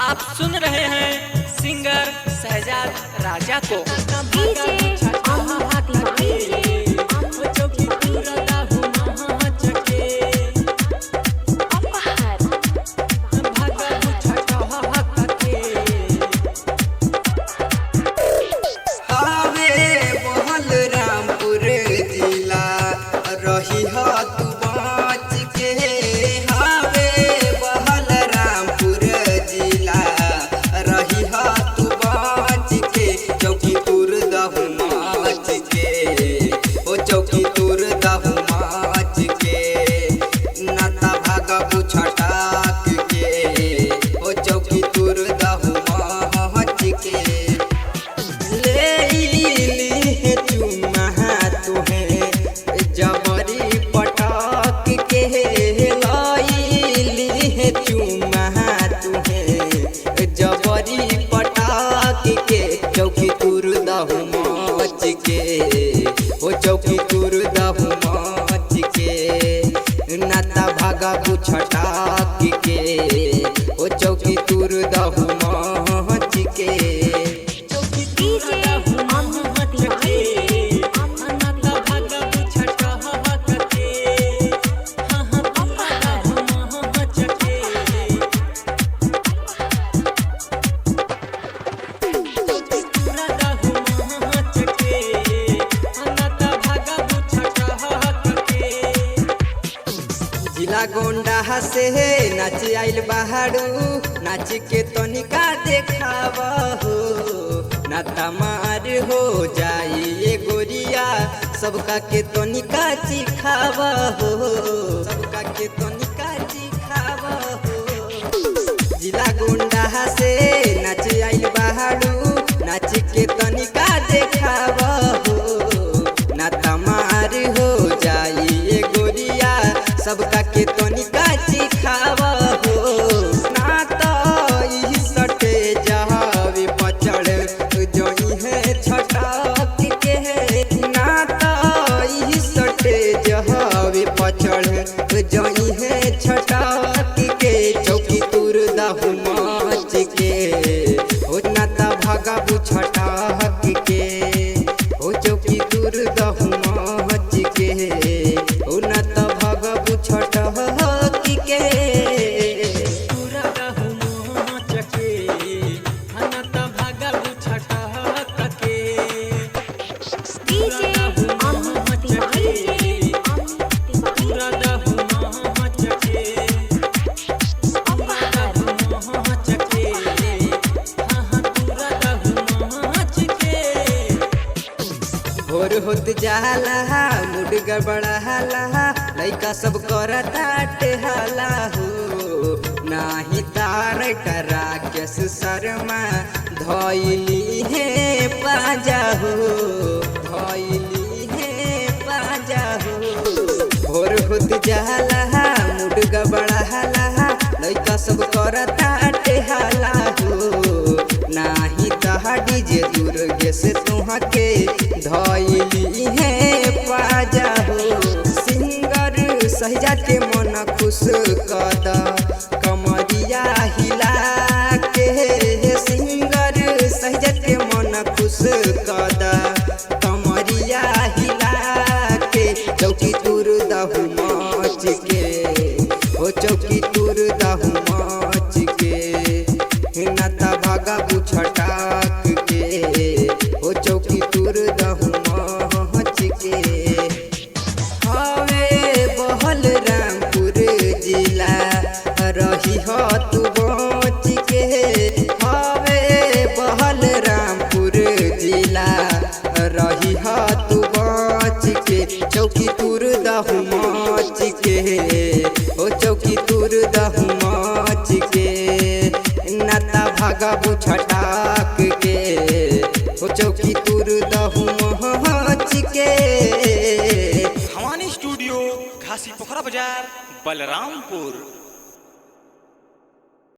आप सुन रहे हैं सिंगर शहजाद राजा को। चौकी तुर दहु माच के नाता भागा बुछटाक के ओ चौकी तुर दहु माच के गोंडा से नाच आइल बहारू नाच के तनिका देखावा हो ना तमार हो जाई ये गोरिया सबका के तनिका चिखावा हो सबका के तनिका चिखावा हो। जिला गोंडा से नाच आइल बहारू नाच के तनिका देखावा हो ना तमार हो जाई ये गोरिया सबका के तनिका चिखावा हो ना तो ई सटे जहावे पचड़ जोई है छटक के ना तो ई सटे जहावे पचड़ जोई है छटक के चौकी तुर दहु माच के हो ना ता भागा बुछटक के हो चौकी तुर दहु माच के हो ना ता भागा बुछटक के भोर होत जाला मुड गड़बड़ाला लइका सब करता टेहाला हो नाही तार करा केस शर्मा धइली है पाजा हो धइली है पाजा हो। भोर होत जाला मुड गड़बड़ाला लइका सब करता टेहाला हो नाही तहाडी जे दुर्गे से तुहा के धइली है पाजा हो। सिंगर सहजा के मन खुश कद कमरिया हिला के सिंगर सहजा के मन खुश कद कमरिया हिला के चौकी तुर दहु माच के हो चौकी तुर दहु माच के नाता भागा बुछटाक के हो चौकी तुर दहु माच के। हवे बहल रामपुर जिला रही हो तू बच के हवे बहल रामपुर जिला रही हो तू बच के चौकी तुर दहु माच के हो चौकी तुर दहु माच के नाता भागा बुछटाक के हो चौकी तुर दहु माच के। भवानी स्टूडियो घासी पोखरा बाजार बलरामपुर।